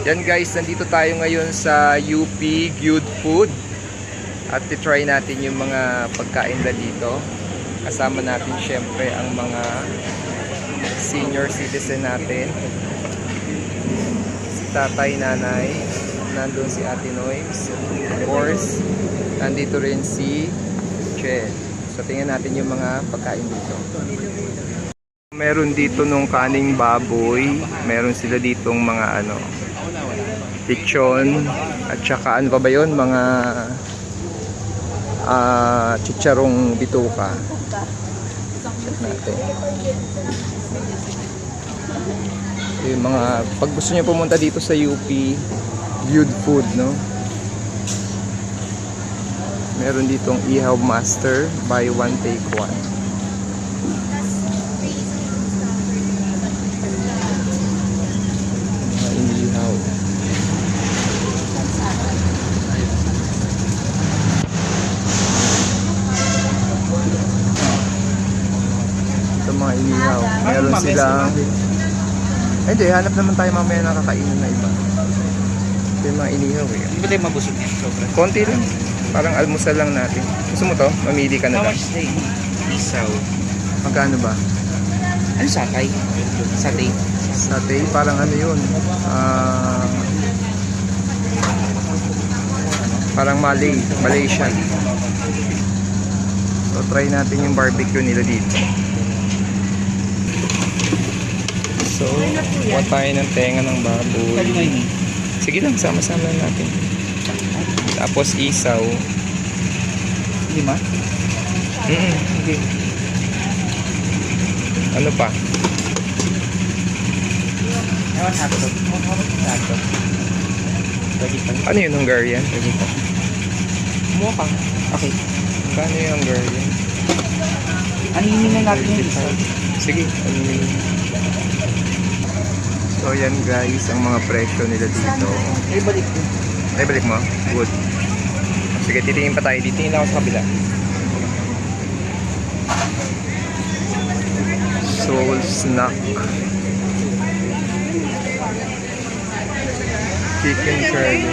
Yan guys, nandito tayo ngayon sa UP Gyud Food at titry natin yung mga pagkain na dito. Kasama natin syempre ang mga senior citizen natin. Si tatay, nanay, nandun si Ate Noyms. Of course, nandito rin si Che. So tingnan natin yung mga pagkain dito. Meron dito nung kaning baboy. Meron sila ditong mga lechon. At saka ano pa ba yun? Mga chicharong bituka. Check natin. Yung mga, pag gusto nyo pumunta dito sa UP, Gyud Food, no? Meron ditong Ihaw Master, buy one take one. Ihaw. Ito mga inihaw. Meron silang hindi, hanap naman tayo mamaya nakakainin na iba. Ito yung mga inihaw eh. Hindi ba tayo mabusog yan? Sobra. Konti lang. Parang almusal lang natin. Gusto mo to? Mamili ka na How lang. much day? Isaw. Magkano ba? Ano sakay? Satay. Satay, parang ano yun. Parang Malaysian. So try natin yung barbecue nila dito. So, kuha tayo ng tenga ng baboy. Sige lang, sama-sama natin. Tapos isaw. Lima? Okay. Ano pa? Ewan, hotdog. Hotdog. Pwede pa. Ano yun, Hungarian? Pwede pa. Kumuha ka. Okay. Paano yung Hungarian? Aninin na natin yung isaw. Sige, so yan guys, ang mga presyo nila dito. Ay, balik ko. Ay, balik mo? Good. Sige, titingin pa tayo. Titingin ako sa kabila. Soul snack. Chicken curry.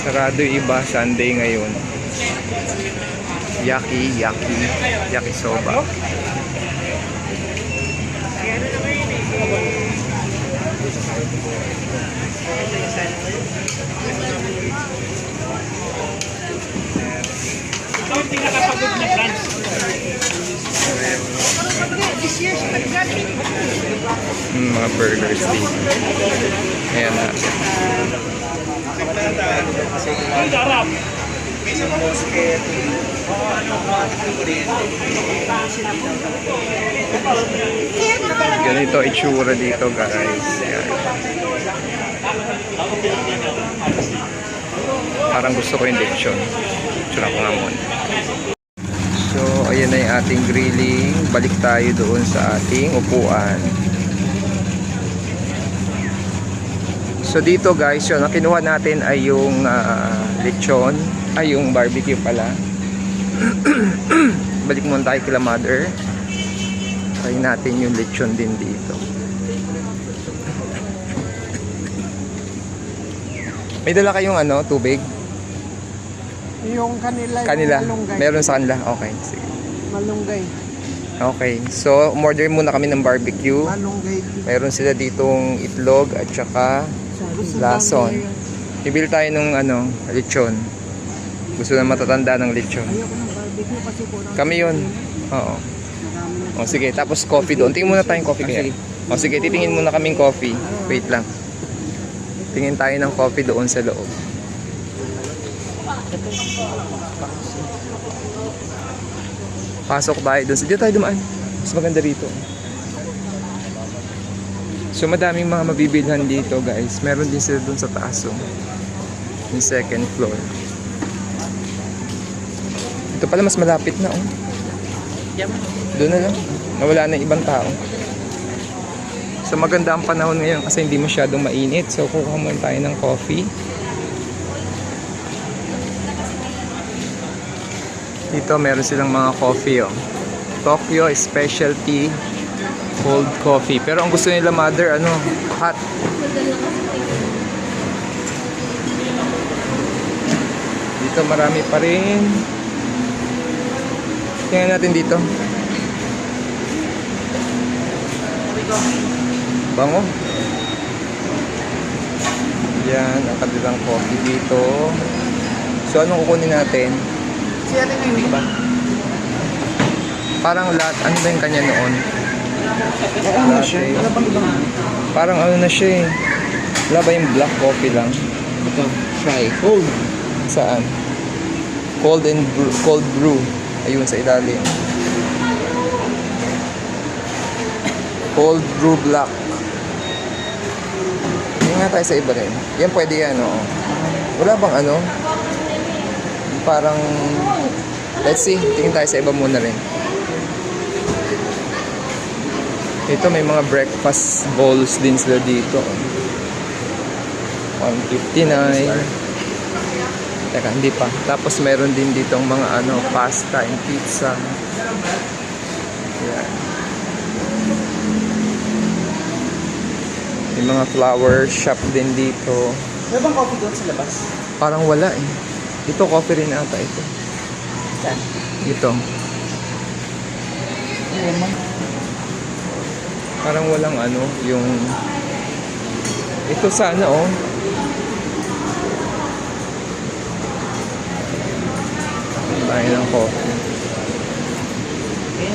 Sarado yung iba, Sunday ngayon. Yakisoba. Mga burgers dito. Ayan na. Ganito itsura dito guys. Ayan. Parang gusto ko yung lechon. Tsura ko nga muna. So ayan na yung ating grilling. Balik tayo doon sa ating upuan. So dito guys, yun, ang kinuha natin ay yung lechon, ay yung barbecue pala. Balik muna tayo kila mother. Try natin yung lechon din dito. May dala kayong tubig? Yung kanila. Malunggay. Meron sa kanila? Okay, sige. Malunggay. Okay, so umorder muna kami ng barbecue. Malunggay. Meron sila ditong itlog at saka lason. Bibili tayo ng lechon. Gusto na matatanda ng lechon. Ayoko ng barbecue kasi po. Kami yun. Oo. O sige, tapos coffee doon. Tingin muna tayong coffee kaya. O sige, titingin muna kaming coffee. Wait lang. Tingin tayo ng coffee doon sa loob. Pasok tayo doon. Dito tayo dumaan. Mas maganda rito. So madaming mga mabibilhan dito guys. Meron din sila doon sa taas. Yung second floor. Ito pala mas malapit na. Doon na lang. Nawala na ibang tao. So maganda ang panahon ngayon kasi hindi masyadong mainit. So kukuha muna tayo ng coffee. Dito meron silang mga coffee oh. Tokyo Specialty Cold Coffee. Pero ang gusto nila mother, ano, hot. Dito marami pa rin. Tingnan natin dito. Bango. Yan, ang kanilang coffee dito. So, anong kukunin natin? Si ate may wait ba? Parang lahat, ano ba yung kanya noon? Ano siya? Wala bang ibang Parang ano na siya eh. Wala ba yung black coffee lang? ito? Try. Cold. Saan? Cold brew. Ayun sa ilalim. Cold brew black. Tingnan nga tayo sa iba rin. Yan pwede yan, oo. Wala bang ano? Parang, let's see. Tingin tayo sa iba muna rin. Ito may mga breakfast bowls din sila dito. 159. Teka, hindi pa. Tapos meron din ditong mga ano, pasta and pizza. Yan. May mga flower shop din dito. Wala bang coffee doon sa labas? Parang wala eh. Ito coffee rin ata ito. Saan? Ito. Parang walang ano, yung... Ito sana oh. Tayo ng coffee.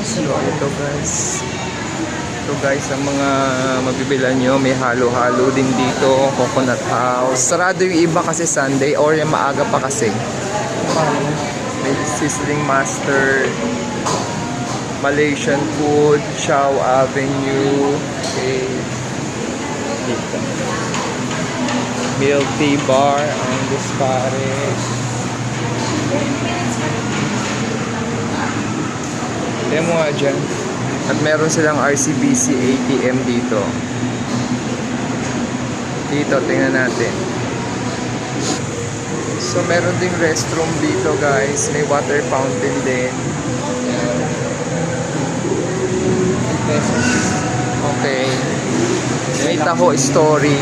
So ito guys. Ito guys, ang mga mabibilan nyo, may halo-halo din dito, coconut house. Sarado yung iba kasi Sunday or yung maaga pa kasi. May sizzling master, Malaysian food, Chow Avenue, okay. Dito. Milk tea bar, ang Dispares. Tignan mo nga dyan. At meron silang RCBC ATM dito. Dito, tingnan natin. So, meron ding restroom dito guys. May water fountain din. Okay. May taho story.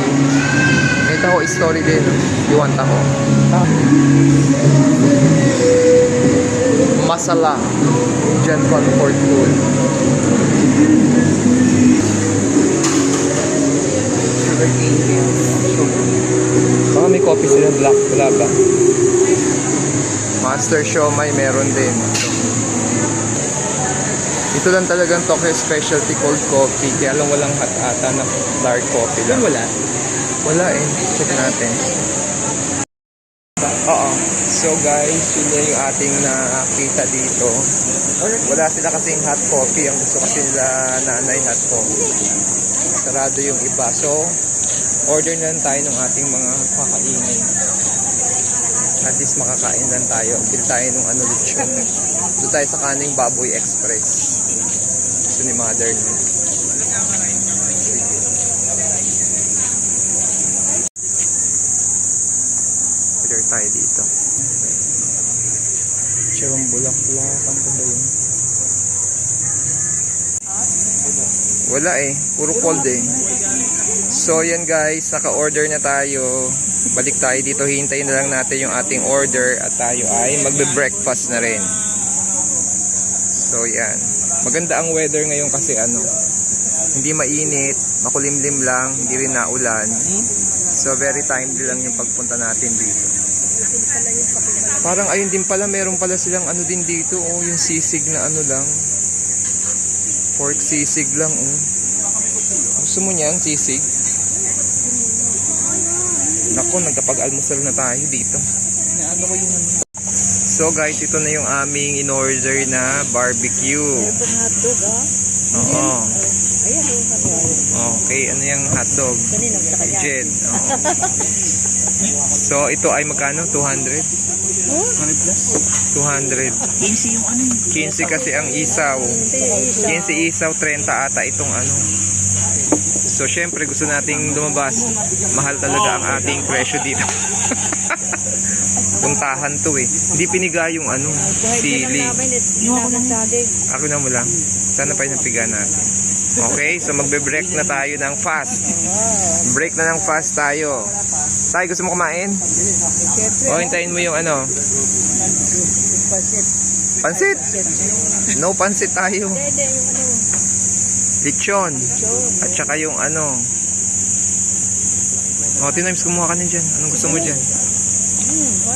May taho story din. You want taho? Masala. Indian comfort food. Baka may coffee sila black. Wala ba? Master Siomai meron din. Ito lang talagang Tokyo Specialty Cold Coffee. Kaya lang walang hot ata na dark coffee lang. Wala. Wala eh. Check natin. Oo. So guys, yun na yung ating nakita dito. Wala sila kasing hot coffee. Ang gusto kasi nila nanay hot coffee. Sarado yung iba. So, order na lang tayo ng ating mga kakainin. At least makakain lang tayo. Bili tayo ng ano lechon. Doon tayo sa kaning Baboy Express. Gusto ni mother nun. Order tayo dito. Chewang bulaklak. Ang ganda yun. Wala eh. Puro cold eh. So yan guys, naka-order na tayo. Balik tayo dito. Hintayin na lang natin yung ating order. At tayo ay magbe-breakfast na rin. So yan. Maganda ang weather ngayon kasi ano. Hindi mainit. Makulimlim lang. Hindi rin naulan. So very timely lang yung pagpunta natin dito. Parang ayun din pala, meron pala silang ano din dito, oh, yung sisig na ano lang. Pork sisig lang, oh. Gusto mo niyan, sisig? Naku, nagkapag-almusal na tayo dito. Naano ko yung ano. So guys, ito na yung aming in-order na barbecue. hotdog ah. Oo. Ayan yung kanina. Okay, ano yung hotdog? Kanina sa kanya. Jen. Oo. So ito ay magkano? 200? 100 plus. 200. 15 yung ano. 15 kasi ang isaw. 15 isaw, 30 ata itong ano. So syempre gusto nating lumabas. Mahal talaga ang ating presyo dito. puntahan to eh. Hindi piniga yung ano, sili. Inuha ko ng saging. Ako na mo lang. Sana pa yung piga natin. Okay, so magbe-break na tayo ng fast. Break na ng fast tayo. Tay, gusto mo kumain? Siyempre. O, hintayin mo yung ano, Pasit. pansit. No pansit tayo. Hindi, yung ano. Lechon. At saka yung ano. O, Tinoyms, kumuha ka na dyan. Anong gusto mo dyan?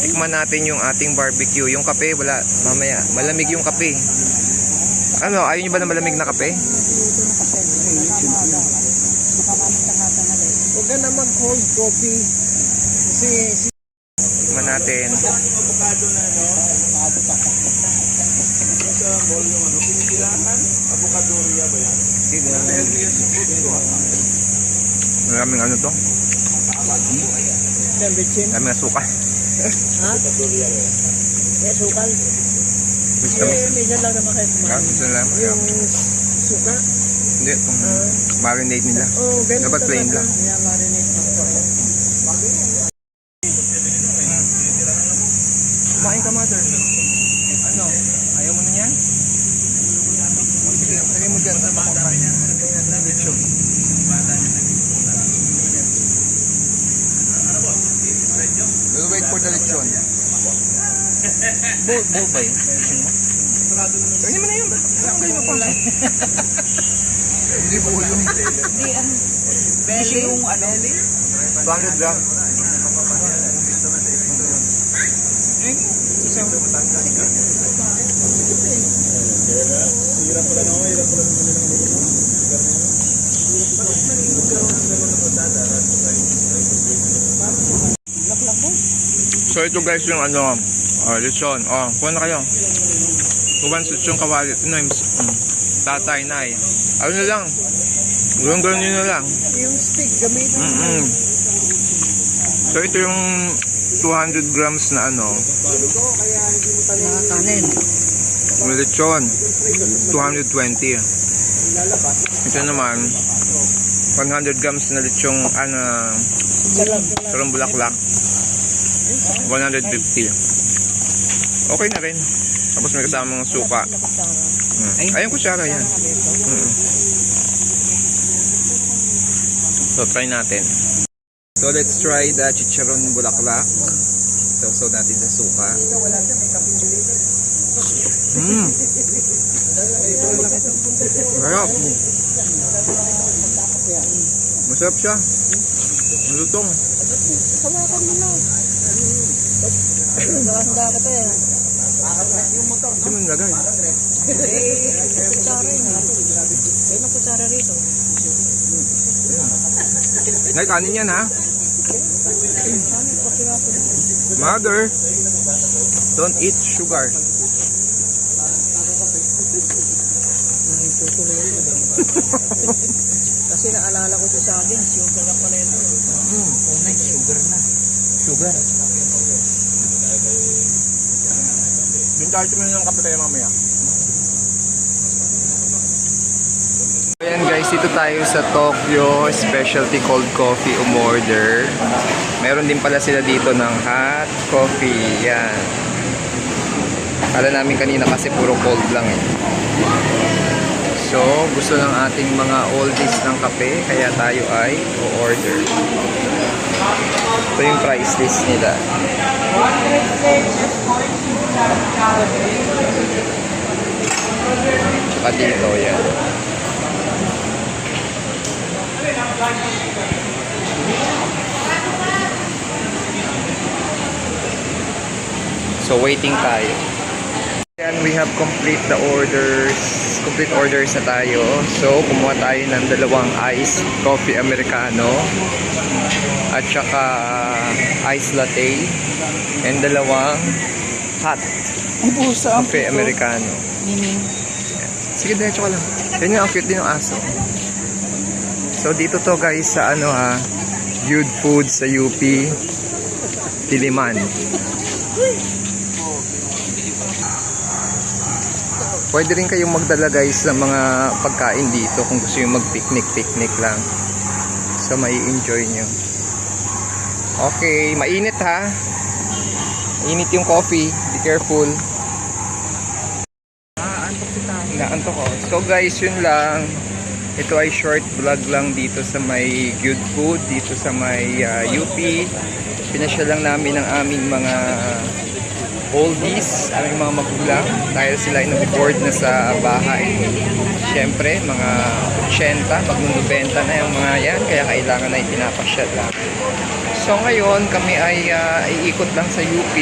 Tikman natin yung ating barbecue. Yung kape, wala. Mamaya, malamig yung kape. Ano, ayaw nyo ba na malamig na kape? Huwag ka na mag-cold coffee. Kasi Tikman natin. avocado na, no? Sa mall yung ano, pinipilahan. Avocadoria ba yan? Maraming ano to? Sandwichin. Maraming asukal. Ha? May sukal. Gusto mo? Minsan lang naman kayo Ah, kumain. gusto lang. Yung suka. Hindi, kung marinate nila. Oh, ganun Dapat plain talaga. lang. Kaya marinate lang po. Kumain ka, mother. Ano? Ayaw mo na yan? Sige, lagay mo dyan. Lechon. We'll wait for the lechon. Bowl ba yun? Gawin mo na yun. Gawin mo pa. Hindi po yun. Hindi, ano. Belly yung ano? 200 gram. So ito guys yung ano, lechon. Kuha na kayo. Kuha sa lechon kawali. Tatay, nay. Ano na lang. Gulong-gulong nyo na lang. Yung stick, gamitin mo. So ito yung 200 grams na ano, Mga kanin. lechon. 220. Ito naman 100 grams na lechong ano, sarong bulaklak. 150. Okay na rin. Tapos may kasamang suka. Ayun, kutsara yan. So try natin. So let's try the chicharon bulaklak. So natin sa suka. Sarap. Masarap siya. Malutong. Hawakan mo na. Handa ka tayo. Hindi mo nilagay. Kutsara yun. May na kutsara rito. Nay, kanin yan ha. Mother, don't eat sugar. Kasi naalala ko sa saging, sugar na pala ito. Sugar na. Sugar. Doon tayo tumingin ng kape tayo mamaya. Ayan guys, dito tayo sa Tokyo Specialty Cold Coffee umorder. Meron din pala sila dito ng hot coffee. Yan. Kala namin kanina kasi puro cold lang eh. So, gusto ng ating mga oldies ng kape, kaya tayo ay o-order. Ito yung price list nila. Tsaka dito, yan. So, waiting tayo. And we have complete orders na tayo. So, kumuha tayo ng dalawang iced coffee americano at saka iced latte and dalawang hot coffee americano. Sige, diretso ka lang. Yan yung ang cute din ng aso. So, dito to guys sa ano ha, Good Food sa UP Diliman. Pwede rin kayong magdala guys ng mga pagkain dito kung gusto nyo mag-picnic lang. So, mai-enjoy nyo. Okay, mainit ha. Init yung coffee. Be careful. Antok si tayo. Naantok ko. So guys, yun lang. Ito ay short vlog lang dito sa may Good Food, dito sa may UP. Pinasya lang namin ang aming mga oldies, aming mga magulang, dahil sila ay nag-board na sa bahay. Siyempre, mga 80, mag-90 na yung mga yan, kaya kailangan na ipinapasya lang. So ngayon, kami ay iikot lang sa UP,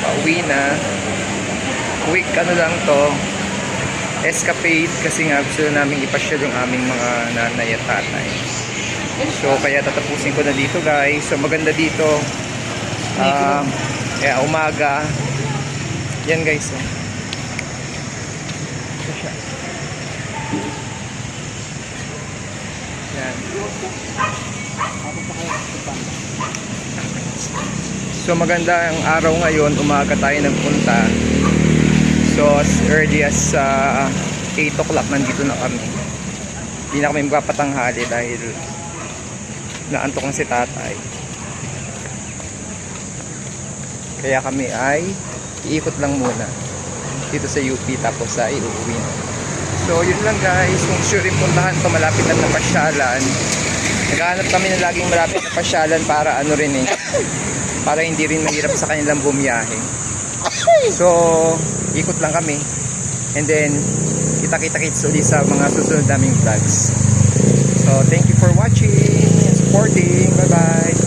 pauwi na. Quick ano lang to, escapade, kasi nga gusto namin ipasyal yung aming mga nanay at tatay. So kaya tatapusin ko na dito guys. So maganda dito. Kaya umaga. Yan guys. Oh. Ito siya. Yan. So maganda ang araw ngayon. Umaga tayo nagpunta. So as early as 8 o'clock nandito na kami. Hindi na kami magpapatanghali dahil naantok na si tatay. Kaya kami ay iikot lang muna dito sa UP tapos sa iuwi na. So yun lang guys, kung sure rin puntahan to, malapit na pasyalan. Naghahanap kami ng laging malapit na pasyalan para ano rin eh, para hindi rin mahirap sa kanilang bumiyahe. So ikot lang kami and then kita-kits ulit sa mga susunod naming vlogs. So thank you for watching and supporting. Bye bye.